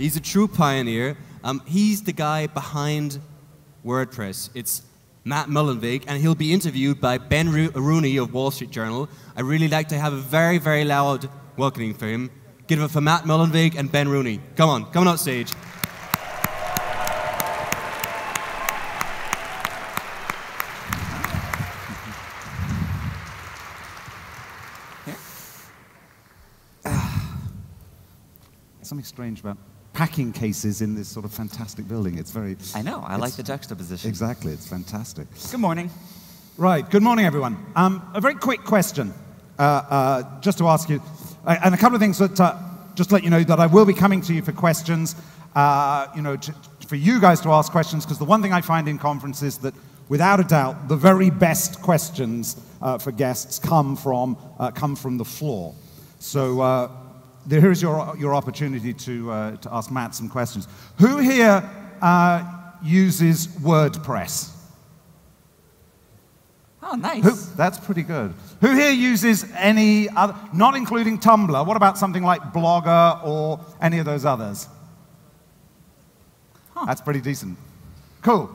He's a true pioneer. He's the guy behind WordPress. It's Matt Mullenweg, and he'll be interviewed by Ben Rooney of Wall Street Journal. I really like to have a very, very loud welcoming for him. Give it for Matt Mullenweg and Ben Rooney. Come on up stage. Something strange about packing cases in this sort of fantastic building. It's very... I know. I like the juxtaposition. Exactly. It's fantastic. Good morning. Right. Good morning, everyone. A very quick question, just to ask you, and a couple of things that just to let you know that I will be coming to you for questions. For you guys to ask questions, because the one thing I find in conferences that, without a doubt, the very best questions for guests come from the floor. So. Here is your opportunity to ask Matt some questions. Who here uses WordPress? Oh, nice. That's pretty good. Who here uses any other, not including Tumblr? What about something like Blogger or any of those others? Huh. That's pretty decent. Cool.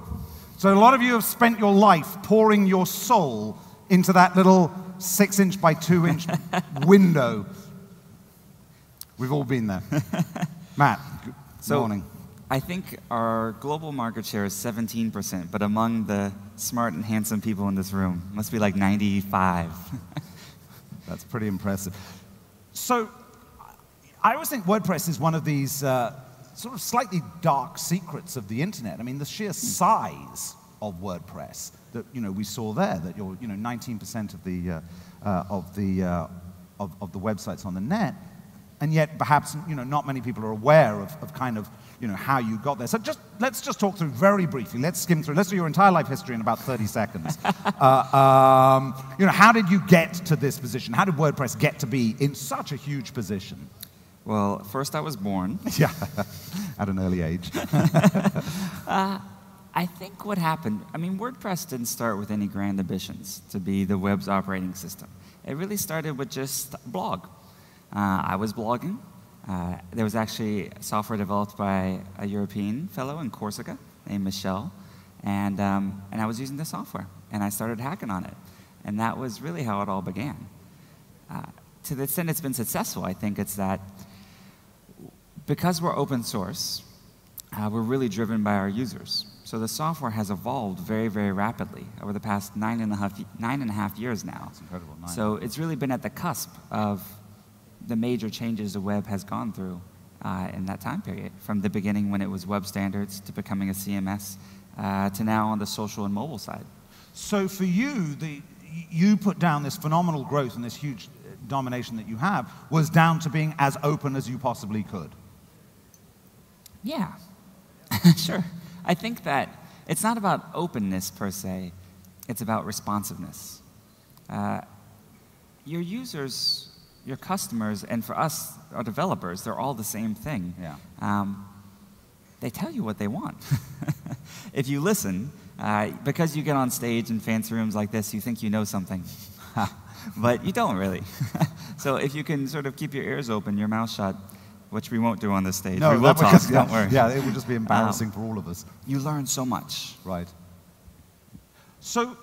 So a lot of you have spent your life pouring your soul into that little 6-inch by 2-inch window. We've all been there. Matt, good morning. I think our global market share is 17%, but among the smart and handsome people in this room, must be like 95. That's pretty impressive. So I always think WordPress is one of these sort of slightly dark secrets of the internet. I mean, the sheer size of WordPress that we saw there, that you're 19% of the websites on the net. And yet, perhaps, not many people are aware of kind of, how you got there. So let's just talk through very briefly. Let's skim through. Let's do your entire life history in about 30 seconds. How did you get to this position? How did WordPress get to be in such a huge position? Well, first I was born. Yeah, at an early age. I think what happened, WordPress didn't start with any grand ambitions to be the web's operating system. It really started with just a blog. I was blogging. There was actually software developed by a European fellow in Corsica named Michel, and I was using the software, and I started hacking on it. And that was really how it all began. To the extent it's been successful, I think it's that because we're open source, we're really driven by our users. So the software has evolved very, very rapidly over the past 9.5 years now. That's incredible. So it's really been at the cusp of the major changes the web has gone through in that time period, from the beginning when it was web standards to becoming a CMS to now on the social and mobile side. So for you, you put down this phenomenal growth and this huge domination that you have was down to being as open as you possibly could. Yeah, sure. I think that it's not about openness per se, it's about responsiveness. Your users, your customers, and for us, our developers, they're all the same thing. Yeah. They tell you what they want. If you listen, because you get on stage in fancy rooms like this, you think you know something. But you don't really. So if you can sort of keep your ears open, your mouth shut, which we won't do on this stage. No, we will talk, don't worry. Yeah, it would just be embarrassing for all of us. You learn so much. Right. So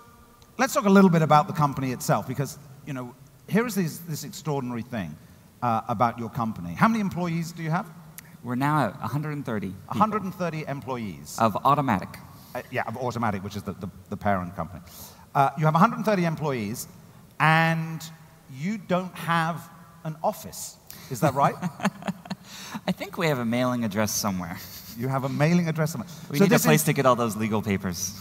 let's talk a little bit about the company itself, because, here is this extraordinary thing about your company. How many employees do you have? We're now at 130 people. 130 employees. Of Automattic. Yeah, of Automattic, which is the parent company. You have 130 employees, and you don't have an office. Is that right? I think we have a mailing address somewhere. You have a mailing address somewhere. We need a place to get all those legal papers.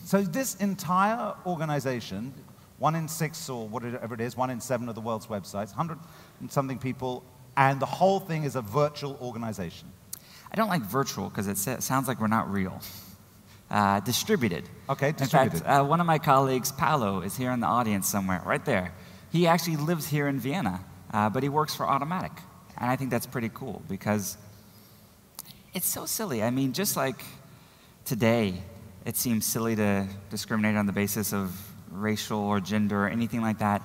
So this entire organization, 1 in 6 or whatever it is, 1 in 7 of the world's websites, 100 and something people, and the whole thing is a virtual organization. I don't like virtual because it sounds like we're not real. Distributed. Okay, distributed. In fact, one of my colleagues, Paolo, is here in the audience somewhere, right there. He actually lives here in Vienna, but he works for Automattic. And I think that's pretty cool because it's so silly. I mean, just like today, it seems silly to discriminate on the basis of racial or gender or anything like that,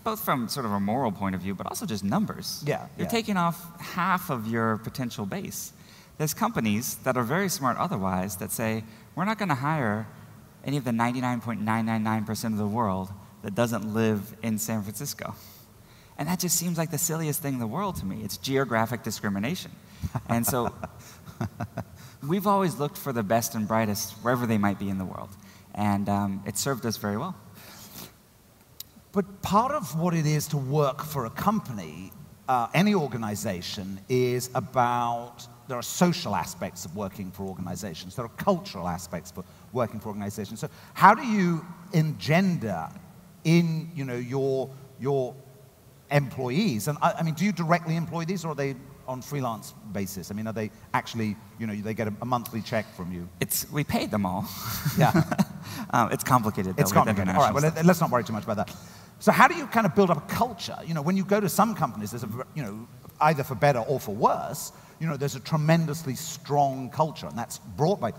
both from sort of a moral point of view, but also just numbers. Yeah. You're taking off half of your potential base. There's companies that are very smart otherwise that say, we're not going to hire any of the 99.999% of the world that doesn't live in San Francisco. And that just seems like the silliest thing in the world to me. It's geographic discrimination. And so we've always looked for the best and brightest wherever they might be in the world. And it served us very well. But part of what it is to work for a company, any organization, is about, there are social aspects of working for organizations. There are cultural aspects for working for organizations. So how do you engender in your employees? And I mean, do you directly employ these, or are they on freelance basis? I mean, are they actually, they get a monthly check from you? We paid them all. Yeah. It's complicated, though. It's complicated. All right, well, let's not worry too much about that. So how do you kind of build up a culture? When you go to some companies, there's either for better or for worse, there's a tremendously strong culture, and that's brought by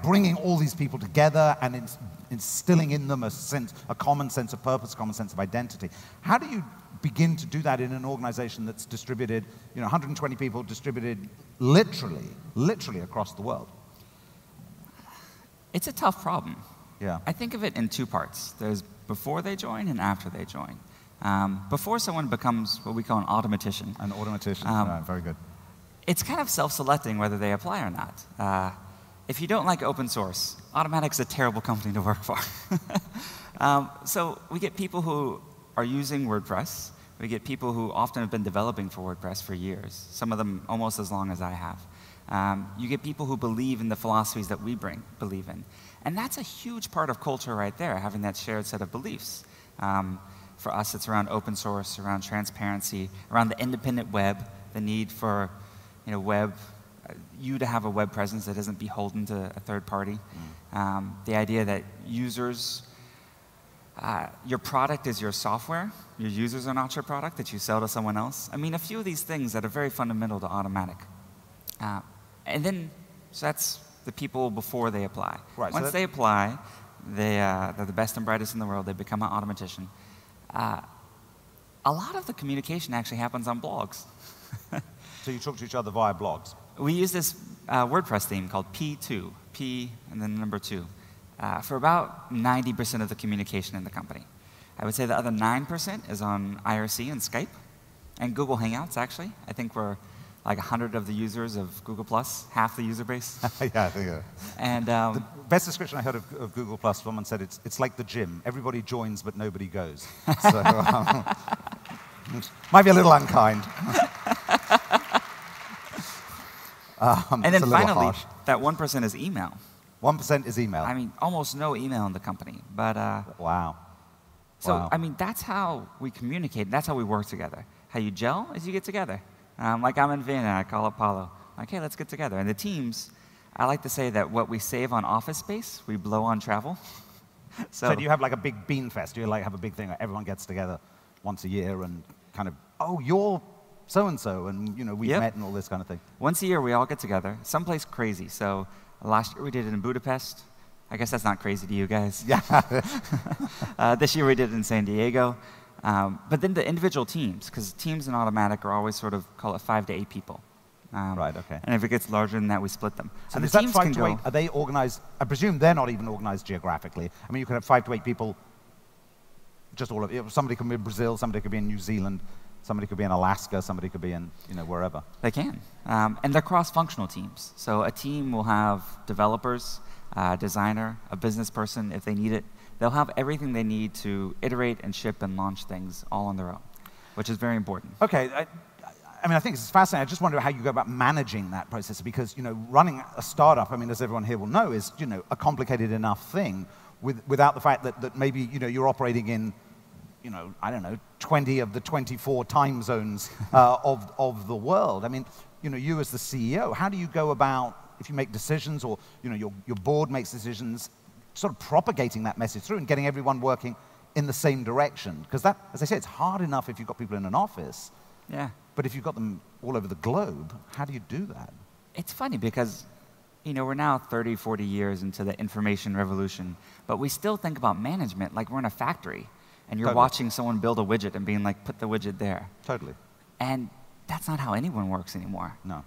bringing all these people together and instilling in them a common sense of purpose, common sense of identity. How do you begin to do that in an organization that's distributed, 120 people distributed literally across the world? It's a tough problem. Yeah. I think of it in two parts. There's before they join and after they join. Before someone becomes what we call an automatician. An automatician, right, very good. It's kind of self-selecting whether they apply or not. If you don't like open source, Automattic's a terrible company to work for. So we get people who are using WordPress. We get people who often have been developing for WordPress for years, some of them almost as long as I have. You get people who believe in the philosophies that we believe in. And that's a huge part of culture right there, having that shared set of beliefs. For us, it's around open source, around transparency, around the independent web, the need for you to have a web presence that isn't beholden to a third party. The idea that users, your product is your software, your users are not your product that you sell to someone else. I mean, a few of these things that are very fundamental to Automattic. And then, so that's the people before they apply. Right, Once they apply, they're the best and brightest in the world. They become an automatician. A lot of the communication actually happens on blogs. So you talk to each other via blogs? We use this WordPress theme called P2, P and then the number 2, for about 90% of the communication in the company. I would say the other 9% is on IRC and Skype, and Google Hangouts, actually. I think we're like 100 of the users of Google+, half the user base. Yeah, I think so. And the best description I heard of Google+, someone said it's like the gym. Everybody joins, but nobody goes. So, might be a little unkind. And then finally, that 1% is email. 1% is email. I mean, almost no email in the company. But wow. So, wow. I mean, that's how we communicate. That's how we work together. How you gel is you get together. Like I'm in Vienna, I call up Paulo. Like, hey, let's get together. And the teams, I like to say that what we save on office space, we blow on travel. So do you have like a big bean fest? Do you like have a big thing where everyone gets together once a year and kind of, oh, you're so-and-so, and we've met and all this kind of thing? Once a year, we all get together, someplace crazy. So last year we did it in Budapest. I guess that's not crazy to you guys. Yeah. This year we did it in San Diego. But then the individual teams, because teams in Automattic are always sort of, call it 5 to 8 people. Right, okay. And if it gets larger than that, we split them. So the teams 5 to 8, are they organized? I presume they're not even organized geographically. I mean, you could have 5 to 8 people, just all of it. Somebody could be in Brazil, somebody could be in New Zealand, somebody could be in Alaska, somebody could be in, wherever. They can. And they're cross-functional teams. So a team will have developers, a designer, a business person if they need it. They'll have everything they need to iterate and ship and launch things all on their own, which is very important. Okay. I mean, I think it's fascinating. I just wonder how you go about managing that process because, running a startup, I mean, as everyone here will know, is, a complicated enough thing without the fact that maybe, you're operating in, I don't know, 20 of the 24 time zones of the world. I mean, you as the CEO, how do you go about, if you make decisions or, your board makes decisions, sort of propagating that message through and getting everyone working in the same direction? Because that, as I say, it's hard enough if you've got people in an office. Yeah. But if you've got them all over the globe, how do you do that? It's funny because, we're now 30, 40 years into the information revolution, but we still think about management like we're in a factory and you're watching someone build a widget and being like, put the widget there. Totally. And that's not how anyone works anymore. No.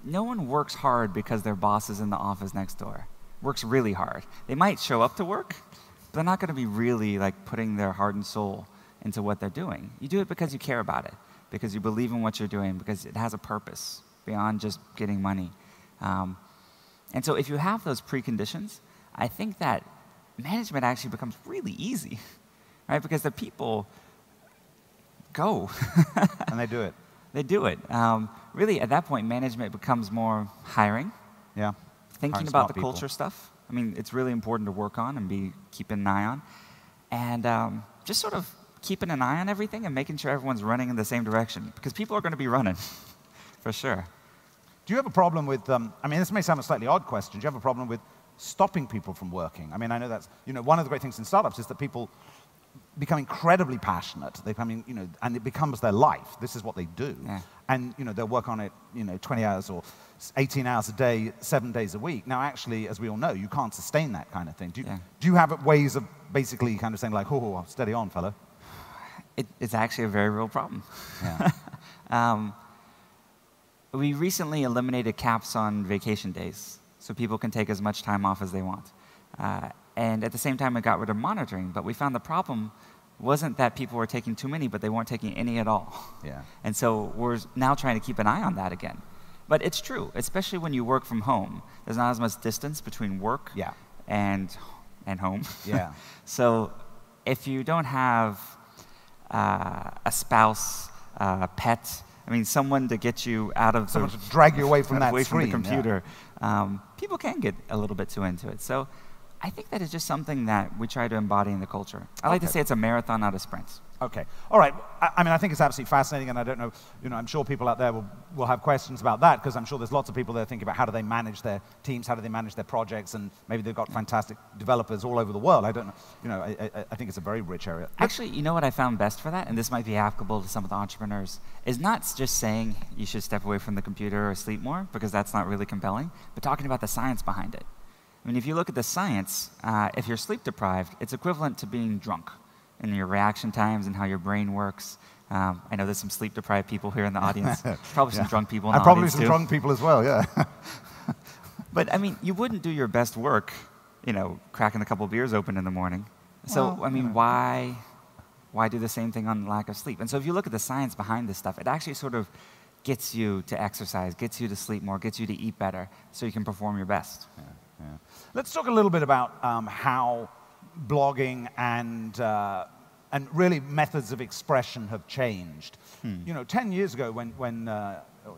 no one works hard because their boss is in the office next door. Works really hard. They might show up to work, but they're not going to be really like putting their heart and soul into what they're doing. You do it because you care about it, because you believe in what you're doing, because it has a purpose beyond just getting money. And so if you have those preconditions, I think that management actually becomes really easy, right? Because the people go. And they do it. They do it. Really, at that point, management becomes more hiring. Yeah. Thinking about the culture stuff. I mean, it's really important to work on and keeping an eye on. And just sort of keeping an eye on everything and making sure everyone's running in the same direction. Because people are going to be running, for sure. Do you have a problem with, I mean, this may sound a slightly odd question. Do you have a problem with stopping people from working? I mean, I know that's, one of the great things in startups is that people become incredibly passionate. They become, and it becomes their life. This is what they do. Yeah. And, they'll work on it, 20 hours or 18 hours a day, 7 days a week. Now, actually, as we all know, you can't sustain that kind of thing. Do you have ways of basically kind of saying like, oh, steady on, fellow? It's actually a very real problem. Yeah. We recently eliminated caps on vacation days, so people can take as much time off as they want. And at the same time, we got rid of monitoring, but we found the problem wasn't that people were taking too many, but they weren't taking any at all. Yeah. And so we're now trying to keep an eye on that again. But it's true, especially when you work from home. There's not as much distance between work and home. Yeah. So if you don't have a spouse, a pet, I mean, someone to get you out of someone to drag you away from that screen, from the computer, people can get a little bit too into it. So I think that is just something that we try to embody in the culture. I like to say it's a marathon, not a sprint. Okay. All right. I mean, I think it's absolutely fascinating, and I don't know, I'm sure people out there will have questions about that, because I'm sure there's lots of people there thinking about how do they manage their teams, how do they manage their projects, and maybe they've got fantastic developers all over the world. I don't know. I think it's a very rich area. Actually, you know what I found best for that, and this might be applicable to some of the entrepreneurs, is not just saying you should step away from the computer or sleep more, because that's not really compelling, but talking about the science behind it. I mean, if you look at the science, if you're sleep deprived, it's equivalent to being drunk in your reaction times and how your brain works. I know there's some sleep deprived people here in the audience. Probably some drunk people in the audience some drunk people as well, yeah. But I mean, you wouldn't do your best work, cracking a couple beers open in the morning. So, Well, I mean, why do the same thing on lack of sleep? And so if you look at the science behind this stuff, it actually sort of gets you to exercise, gets you to sleep more, gets you to eat better, so you can perform your best. Yeah. Let's talk a little bit about how blogging and really methods of expression have changed. 10 years ago, when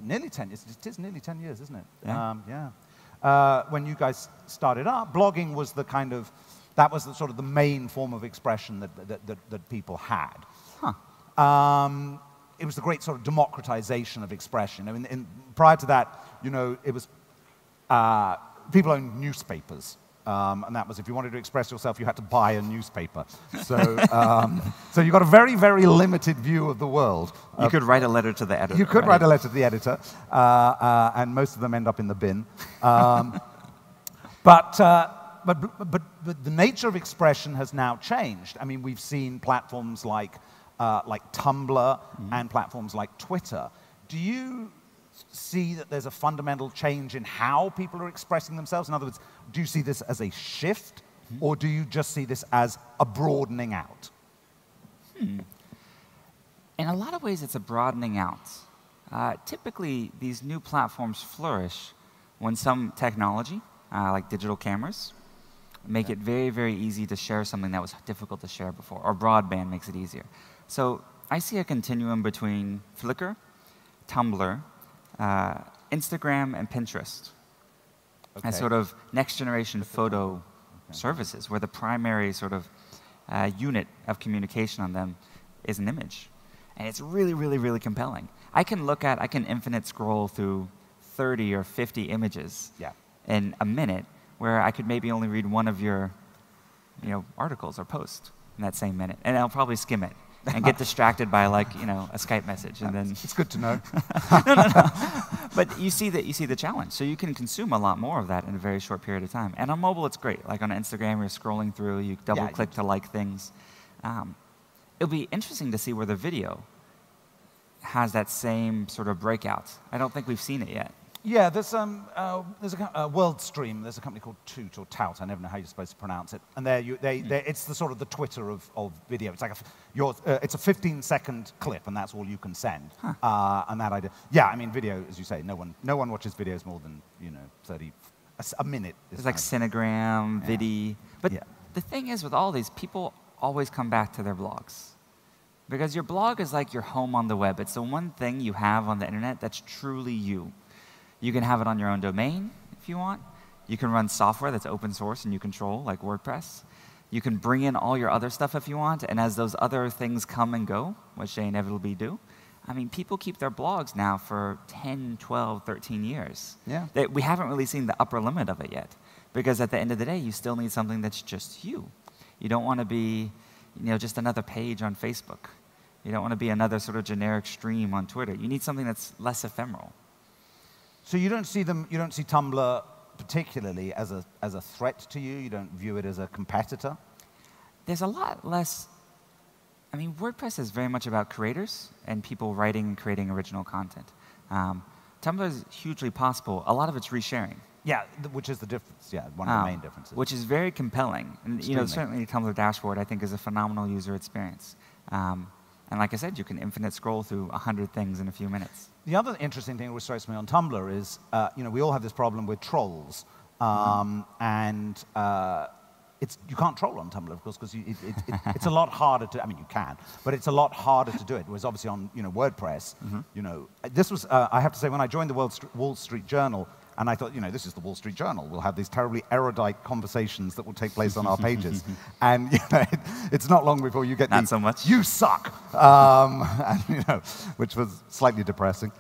nearly 10 years, it is nearly 10 years, isn't it? Yeah. When you guys started up, blogging was that was sort of the main form of expression that people had. Huh. It was the great sort of democratization of expression. I mean, prior to that, it was people owned newspapers. And that was, if you wanted to express yourself, you had to buy a newspaper. So, so you got a very, very limited view of the world. You could write a letter to the editor. You could write a letter to the editor, and most of them end up in the bin. But the nature of expression has now changed. I mean, we've seen platforms like Tumblr and platforms like Twitter. Do you see that there's a fundamental change in how people are expressing themselves? In other words, do you see this as a shift, or do you just see this as a broadening out? In a lot of ways, it's a broadening out. Typically, these new platforms flourish when some technology, like digital cameras, make it very, very easy to share something that was difficult to share before, or broadband makes it easier. So I see a continuum between Flickr, Tumblr, Instagram, and Pinterest as sort of next-generation photo services, where the primary sort of unit of communication on them is an image. And it's really, really, really compelling. I can infinite scroll through 30 or 50 images in a minute, where I could maybe only read one of your articles or posts in that same minute. And I'll probably skim it and get distracted by a Skype message, and then it's good to know. No. But you see the challenge. So you can consume a lot more of that in a very short period of time. And on mobile, it's great. Like on Instagram, you're scrolling through, you double-click to like things. It'll be interesting to see where the video has that same sort of breakout. I don't think we've seen it yet. Yeah, there's a world stream. There's a company called Toot or Tout. I never know how you're supposed to pronounce it. And it's the sort of the Twitter of video. It's like it's a 15-second clip, and that's all you can send. Huh. And that idea. Yeah, I mean, video, as you say, no one watches videos more than 30 a minute. It's like Cinegram, Vidi. But the thing is, with all these, people always come back to their blogs. Because your blog is like your home on the web. It's the one thing you have on the internet that's truly you. You can have it on your own domain if you want. You can run software that's open source and you control, like WordPress. You can bring in all your other stuff if you want, and as those other things come and go, which they inevitably do, I mean, people keep their blogs now for 10, 12, 13 years. Yeah. We haven't really seen the upper limit of it yet, because at the end of the day, you still need something that's just you. You don't want to be just another page on Facebook. You don't want to be another sort of generic stream on Twitter. You need something that's less ephemeral. So you don't see Tumblr particularly as a threat to you? You don't view it as a competitor? There's a lot less. I mean, WordPress is very much about creators and people writing and creating original content. Tumblr is hugely possible. A lot of it's resharing. Yeah, which is the difference. Yeah, one of the main differences. Which is very compelling. And certainly Tumblr dashboard, I think, is a phenomenal user experience. And like I said, you can infinite scroll through 100 things in a few minutes. The other interesting thing which strikes me on Tumblr is, we all have this problem with trolls. And you can't troll on Tumblr, of course, because it's a lot harder to, I mean, you can, but it's a lot harder to do it. Whereas obviously on WordPress, this was, I have to say, when I joined the Wall Street Journal, and I thought, this is the Wall Street Journal. We'll have these terribly erudite conversations that will take place on our pages. And it's not long before you get Not so much. "You suck," which was slightly depressing.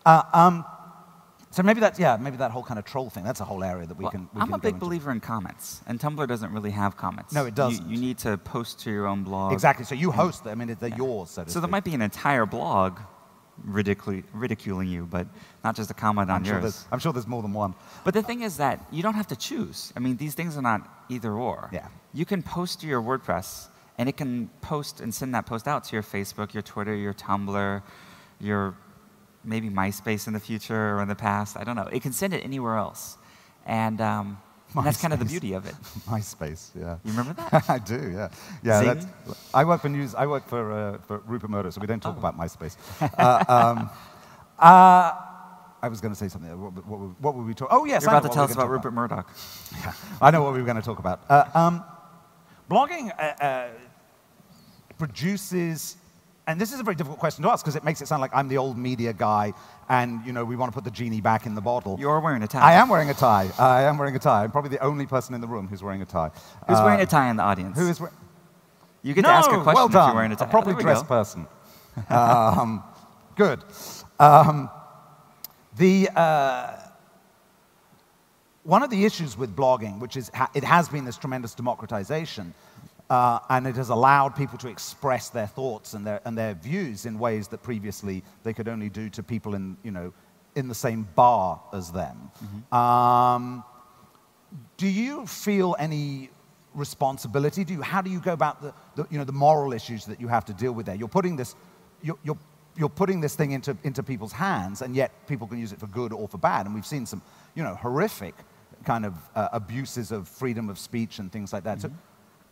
So maybe that whole kind of troll thing, that's a whole area that we can I'm a big believer in comments, and Tumblr doesn't really have comments. No, it doesn't. You need to post to your own blog. Exactly, so you host them, I mean, they're yours, so to speak. So there might be an entire blog ridiculing you, but not just a comment on yours. I'm sure there's more than one. But the thing is that you don't have to choose. I mean, these things are not either or. Yeah. You can post to your WordPress, and it can post and send that post out to your Facebook, your Twitter, your Tumblr, your maybe MySpace in the future or in the past. I don't know. It can send it anywhere else. And that's kind of the beauty of it. MySpace, yeah. You remember that? I do, yeah. Yeah. I work for news. I work for Rupert Murdoch, so we don't talk about MySpace. I was going to say something. What were we talking? Oh, yes. You're about to tell us about Rupert Murdoch. Yeah, I know what we were going to talk about. Blogging produces. And this is a very difficult question to ask because it makes it sound like I'm the old media guy and, we want to put the genie back in the bottle. You're wearing a tie. I am wearing a tie. I'm probably the only person in the room who's wearing a tie. Who's wearing a tie in the audience? Who is wearing... You get to ask a question well done. if you're wearing a tie. A properly dressed person. Good. One of the issues with blogging, which is it has been this tremendous democratization, and it has allowed people to express their thoughts and their views in ways that previously they could only do to people in the same bar as them. Mm-hmm. Do you feel any responsibility? How do you go about the moral issues that you have to deal with there? You're putting this thing into people's hands, and yet people can use it for good or for bad. And we've seen some horrific kind of abuses of freedom of speech and things like that. Mm-hmm.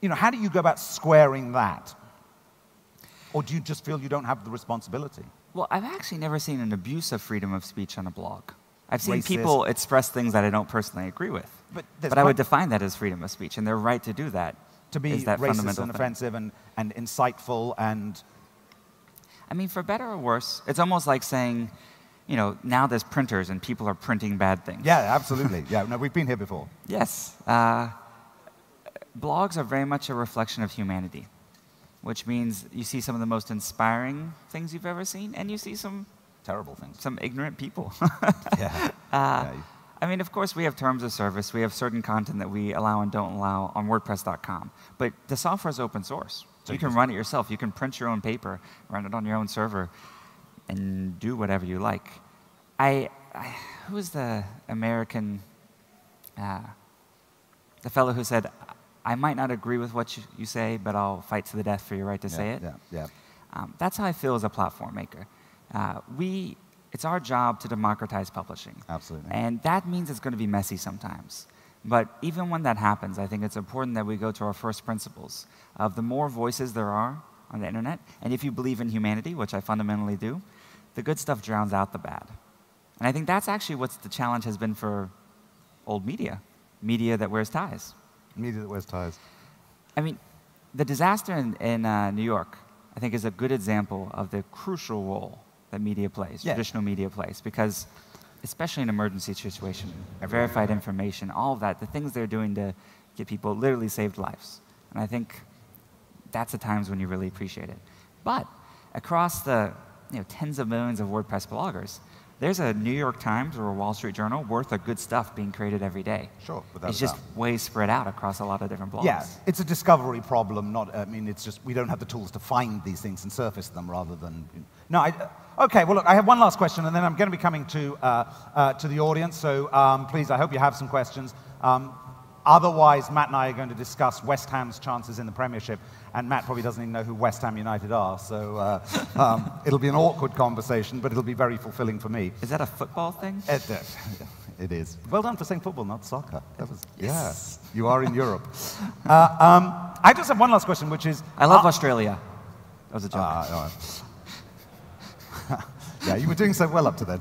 So, how do you go about squaring that? Or do you just feel you don't have the responsibility? Well, I've actually never seen an abuse of freedom of speech on a blog. I've seen people express things that I don't personally agree with. But I would define that as freedom of speech, and they're right to do that. To be racist and offensive and insightful and... I mean, for better or worse, it's almost like saying, now there's printers and people are printing bad things. Yeah, absolutely. Yeah, no, we've been here before. Yes. Blogs are very much a reflection of humanity, which means you see some of the most inspiring things you've ever seen, and you see some terrible things, some ignorant people. Yeah. I mean, of course, we have terms of service. We have certain content that we allow and don't allow on WordPress.com. But the software is open source. So you can run it yourself. You can print your own paper, run it on your own server, and do whatever you like. Who was the American, the fellow who said, I might not agree with what you say, but I'll fight to the death for your right to say it? Yeah. That's how I feel as a platform maker. We it's our job to democratize publishing. Absolutely. And that means it's going to be messy sometimes. But even when that happens, I think it's important that we go to our first principles of the more voices there are on the internet, and if you believe in humanity, which I fundamentally do, the good stuff drowns out the bad. And I think that's actually what the challenge has been for old media, media that wears ties. Media that wears ties. I mean, the disaster in New York, I think, is a good example of the crucial role that media plays, traditional media plays, because especially in emergency situation, verified information, all of that, the things they're doing to get people literally saved lives. And I think that's the times when you really appreciate it. But across the tens of millions of WordPress bloggers, there's a New York Times or a Wall Street Journal worth of good stuff being created every day. Sure, it's just way spread out across a lot of different blogs. Yeah, it's a discovery problem. It's just we don't have the tools to find these things and surface them rather than. No, okay. Well, look, I have one last question, and then I'm going to be coming to the audience. So please, I hope you have some questions. Otherwise, Matt and I are going to discuss West Ham's chances in the Premiership, and Matt probably doesn't even know who West Ham United are, so it'll be an awkward conversation, but it'll be very fulfilling for me. Is that a football thing? It is. Well done for saying football, not soccer. That was, yes, you are in Europe. I just have one last question, which is... I love Australia. That was a joke. Yeah, you were doing so well up to then.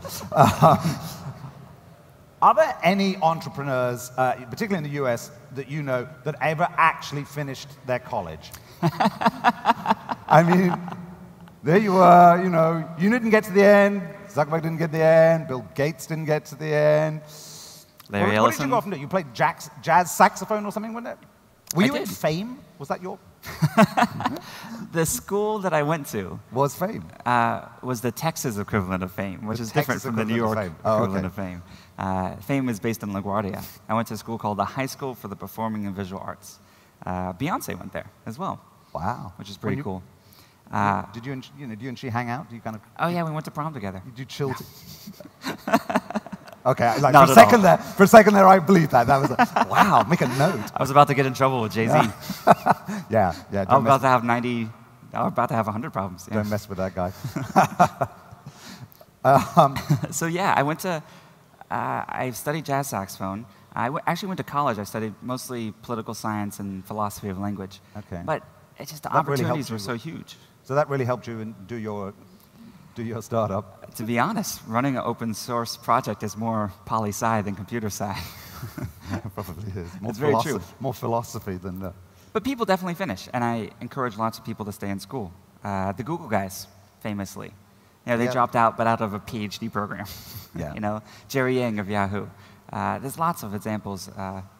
Are there any entrepreneurs, particularly in the US, that you know that ever actually finished their college? I mean, there you were, you didn't get to the end, Zuckerberg didn't get to the end, Bill Gates didn't get to the end. Larry What did you go off and do? You played jazz saxophone or something, wasn't it? Were you in Fame? Was that your... The school that I went to was Fame. Was the Texas equivalent of Fame, which is different from the New York equivalent of Fame. Fame is based in LaGuardia. I went to a school called the High School for the Performing and Visual Arts. Beyonce went there as well. Wow, which is pretty cool. Did you and she hang out? Do you kind of? Oh yeah, we went to prom together. Did you chill? Okay, for a second there, I believe that. That was wow. Make a note. I was about to get in trouble with Jay-Z. Yeah. I'm about to have 90. I'm about to have 100 problems. Yeah. Don't mess with that guy. So yeah, I went to. I studied jazz saxophone. I actually went to college. I studied mostly political science and philosophy of language. Okay. But it's just the opportunities were so huge. So that really helped you do your startup. To be honest, running an open source project is more poli-sci than computer sci. Probably is. It's very true. More philosophy than that. But people definitely finish, and I encourage lots of people to stay in school. The Google guys, famously. They dropped out, but out of a PhD program. Yeah. Jerry Yang of Yahoo. There's lots of examples.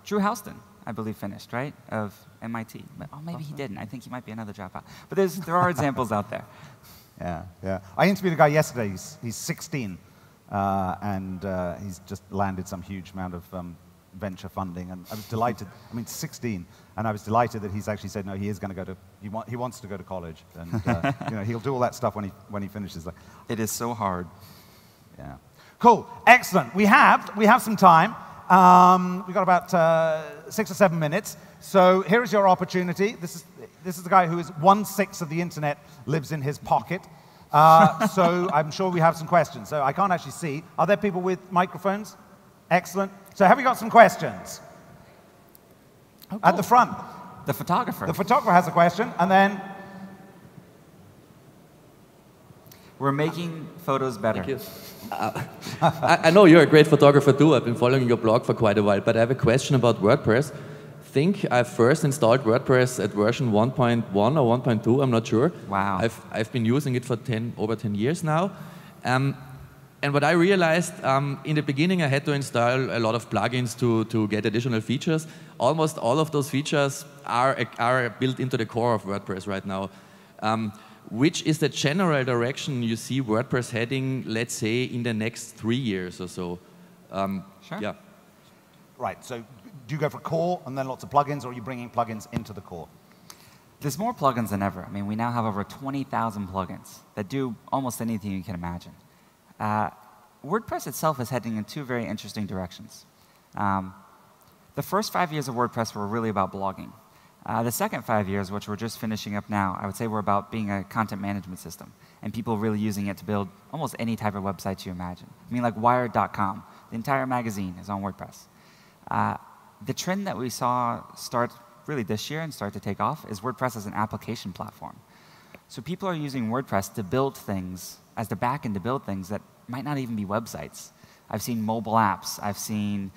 Drew Houston, I believe, finished, right, of MIT. Oh, maybe he didn't. I think he might be another dropout. But there are examples out there. Yeah. I interviewed a guy yesterday. He's 16, and he's just landed some huge amount of venture funding, and I was delighted. 16, and I was delighted that he's actually said no. He is going to go to. He wants to go to college, and he'll do all that stuff when he finishes. It is so hard. Yeah. Cool. Excellent. We have some time. We've got about 6 or 7 minutes. So here is your opportunity. This is the guy who is 1/6 of the internet lives in his pocket. So I'm sure we have some questions. So I can't actually see. Are there people with microphones? Excellent. So have we got some questions? Oh, cool. At the front. The photographer. The photographer has a question, and then... We're making photos better. Thank you. I know you're a great photographer too. I've been following your blog for quite a while, but I have a question about WordPress. I think I first installed WordPress at version 1.1 or 1.2, I'm not sure. Wow. I've been using it for over 10 years now. And what I realized, in the beginning I had to install a lot of plugins to get additional features. Almost all of those features are built into the core of WordPress right now. Which is the general direction you see WordPress heading, let's say, in the next 3 years or so? Sure. Yeah. Right, so do you go for core and then lots of plugins, or are you bringing plugins into the core? There's more plugins than ever. We now have over 20,000 plugins that do almost anything you can imagine. WordPress itself is heading in 2 very interesting directions. The first 5 years of WordPress were really about blogging. The second 5 years, which we're just finishing up now, I would say we're about being a content management system and people really using it to build almost any type of website you imagine. I mean, like Wired.com, the entire magazine is on WordPress. The trend that we saw start really this year and start to take off is WordPress as an application platform. So people are using WordPress to build things, as the backend to build things that might not even be websites. I've seen mobile apps. I've seen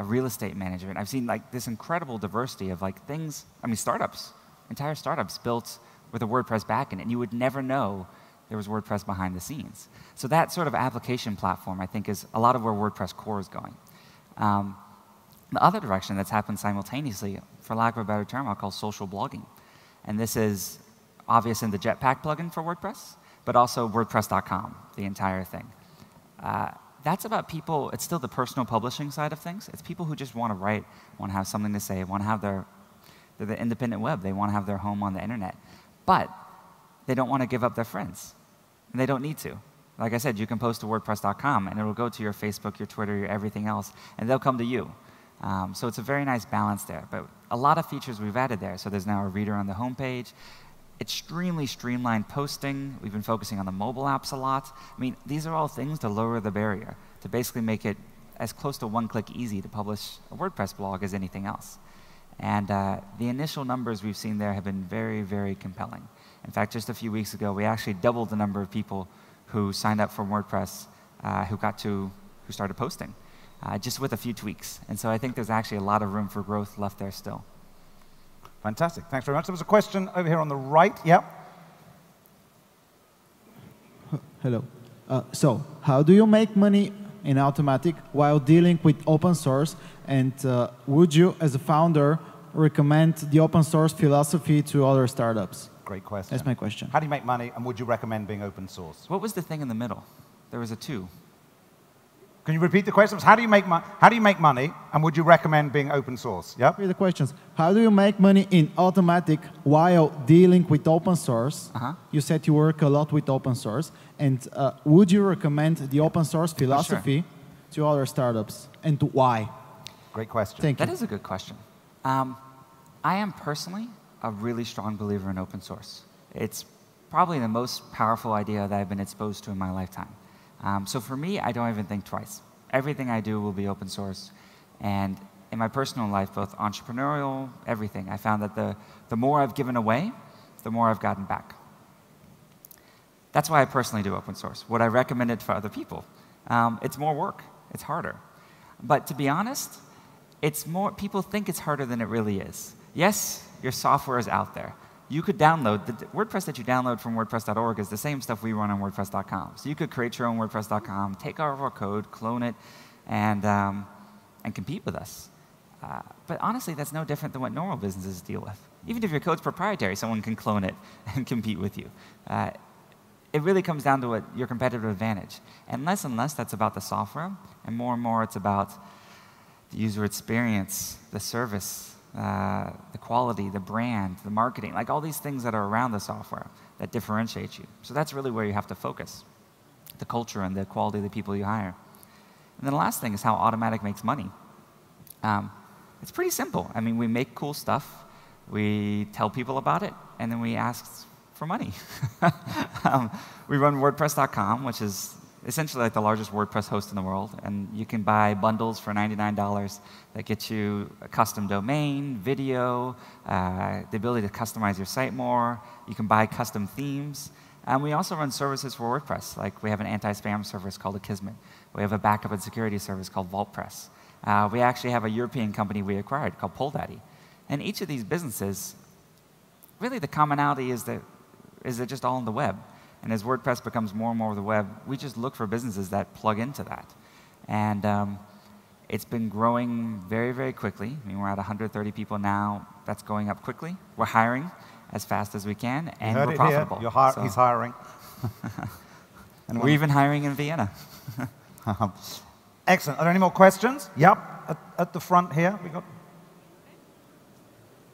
real estate management. I've seen like this incredible diversity of like things. I mean, startups, entire startups built with a WordPress backend, and you would never know there was WordPress behind the scenes. So that sort of application platform, I think, is a lot of where WordPress core is going. The other direction that's happened simultaneously, for lack of a better term, I'll call social blogging. And this is obvious in the Jetpack plugin for WordPress, but also WordPress.com, the entire thing. That's about people, it's still the personal publishing side of things. It's people who just want to write, want to have something to say, want to have they're the independent web. They want to have their home on the internet. But they don't want to give up their friends. And they don't need to. Like I said, you can post to WordPress.com, and it will go to your Facebook, your Twitter, your everything else, and they'll come to you. So it's a very nice balance there. But a lot of features we've added there. So there's now a reader on the homepage. Extremely streamlined posting. We've been focusing on the mobile apps a lot. I mean, these are all things to lower the barrier, to basically make it as close to one-click easy to publish a WordPress blog as anything else. And the initial numbers we've seen there have been very, very compelling. In fact, just a few weeks ago, we actually doubled the number of people who signed up for WordPress who started posting, just with a few tweaks. And so I think there's actually a lot of room for growth left there still. Fantastic. Thanks very much. There was a question over here on the right. Yep. Hello. So, how do you make money in Automattic while dealing with open source? And would you, as a founder, recommend the open source philosophy to other startups? Great question. That's my question. How do you make money, and would you recommend being open source? What was the thing in the middle? There was a 2. Can you repeat the questions? How do you make money, and would you recommend being open source? Yep. The questions. How do you make money in Automattic while dealing with open source? You said you work a lot with open source. And would you recommend the open source philosophy to other startups? And why? Great question. Thank you. That is a good question. I am personally a really strong believer in open source. It's probably the most powerful idea that I've been exposed to in my lifetime. So for me, I don't even think twice. Everything I do will be open source. And in my personal life, both entrepreneurial, everything, I found that the more I've given away, the more I've gotten back. That's why I personally do open source. Would I recommend it for other people? It's more work. It's harder. But to be honest, it's more, people think it's harder than it really is. Yes, your software is out there. You could download, the WordPress that you download from WordPress.org is the same stuff we run on WordPress.com. So you could create your own WordPress.com, take all of our code, clone it, and compete with us. But honestly, that's no different than what normal businesses deal with. Even if your code's proprietary, someone can clone it and compete with you. It really comes down to your competitive advantage. And less that's about the software, and more it's about the user experience, the service, the quality, the brand, the marketing, like all these things that are around the software that differentiate you. So that's really where you have to focus, the culture and the quality of the people you hire. And then the last thing is how Automattic makes money. It's pretty simple. I mean, we make cool stuff, we tell people about it, and then we ask for money. We run WordPress.com, which is essentially like the largest WordPress host in the world, and you can buy bundles for $99 that get you a custom domain, video, the ability to customize your site more. You can buy custom themes. And we also run services for WordPress, like we have an anti-spam service called Akismet. We have a backup and security service called VaultPress. We actually have a European company we acquired called PoleDaddy. And each of these businesses, really the commonality is that they're just all on the web. And as WordPress becomes more and more of the web, we just look for businesses that plug into that. And it's been growing very, very quickly. I mean, we're at 130 people now. That's going up quickly. We're hiring as fast as we can, and we're profitable. He's hiring. We're even hiring in Vienna. Excellent. Are there any more questions? Yep, at the front here. We got.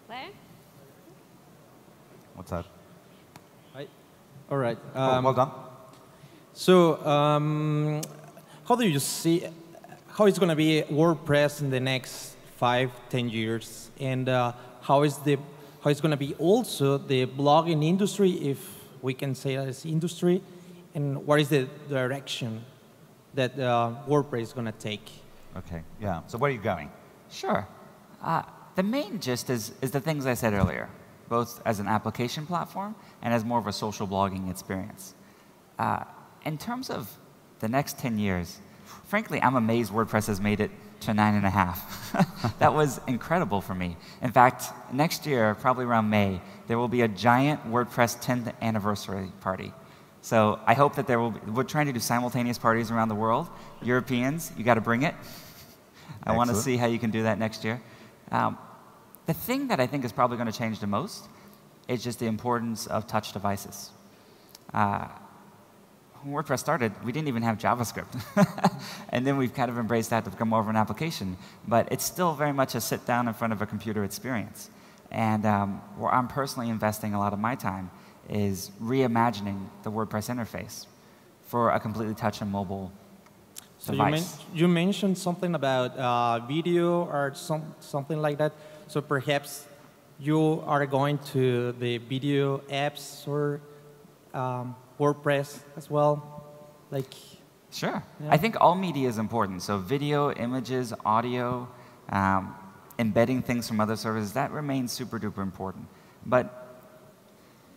Claire? What's that? All right. Well done. So, how do you see how it's going to be WordPress in the next 5-10 years, and how how it's going to be also the blogging industry, if we can say that as industry, and what is the direction that WordPress is going to take. Okay, yeah. So where are you going? Sure. The main gist is the things I said earlier, both as an application platform and as more of a social blogging experience. In terms of the next 10 years, frankly, I'm amazed WordPress has made it to 9.5. That was incredible for me. In fact, next year, probably around May, there will be a giant WordPress 10th anniversary party. So I hope that there will be, we're trying to do simultaneous parties around the world. Europeans, you got to bring it. I want to see how you can do that next year. The thing that I think is probably going to change the most is just the importance of touch devices. When WordPress started, we didn't even have JavaScript. And then we've kind of embraced that to become more of an application. But it's still very much a sit down in front of a computer experience. And where I'm personally investing a lot of my time is reimagining the WordPress interface for a completely touch and mobile device. You mentioned something about video or something like that. So perhaps you are going to the video apps or WordPress as well? Like, sure. Yeah. I think all media is important. So video, images, audio, embedding things from other services, that remains super duper important. But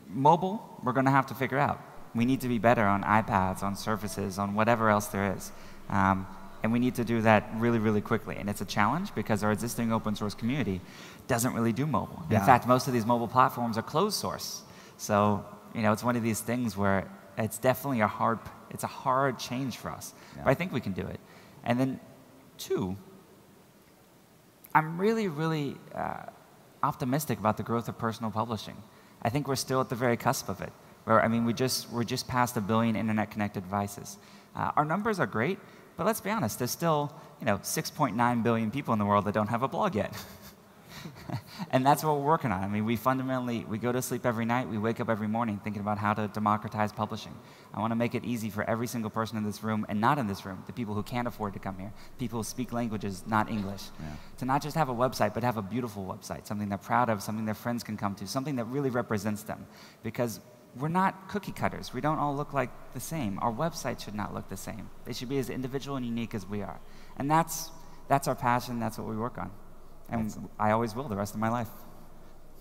mobile, we're going to have to figure out. We need to be better on iPads, on Surfaces, on whatever else there is. And we need to do that really, really quickly. And it's a challenge because our existing open source community doesn't really do mobile. Yeah. In fact, most of these mobile platforms are closed source. So, you know, it's one of these things where it's definitely a hard change for us. Yeah. But I think we can do it. And then, two, I'm really, really optimistic about the growth of personal publishing. I think we're still at the very cusp of it. Where, I mean, we're just past 1 billion internet-connected devices. Our numbers are great, but let's be honest, there's still 6.9 billion people in the world that don't have a blog yet. And that's what we're working on. I mean, we go to sleep every night, we wake up every morning thinking about how to democratize publishing. I want to make it easy for every single person in this room and not in this room, the people who can't afford to come here, people who speak languages not English, to not just have a website, but have a beautiful website, something they're proud of, something their friends can come to, something that really represents them. Because we're not cookie cutters. We don't all look like the same. Our website should not look the same. They should be as individual and unique as we are. And that's our passion. That's what we work on. And excellent. I always will the rest of my life.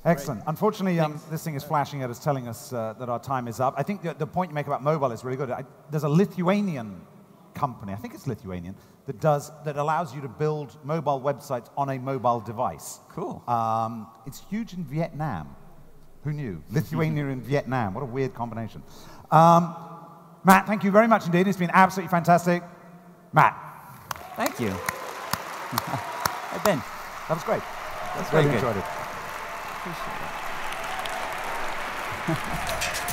Excellent. Unfortunately, this thing is flashing at us, telling us that our time is up. I think the point you make about mobile is really good. There's a Lithuanian company, I think it's Lithuanian, that allows you to build mobile websites on a mobile device. Cool. It's huge in Vietnam. Who knew? Lithuania and Vietnam. What a weird combination. Matt, thank you very much indeed. It's been absolutely fantastic. Matt. Thank you. Hey, Ben. That was great. That's really very good. Enjoyed it. Appreciate it.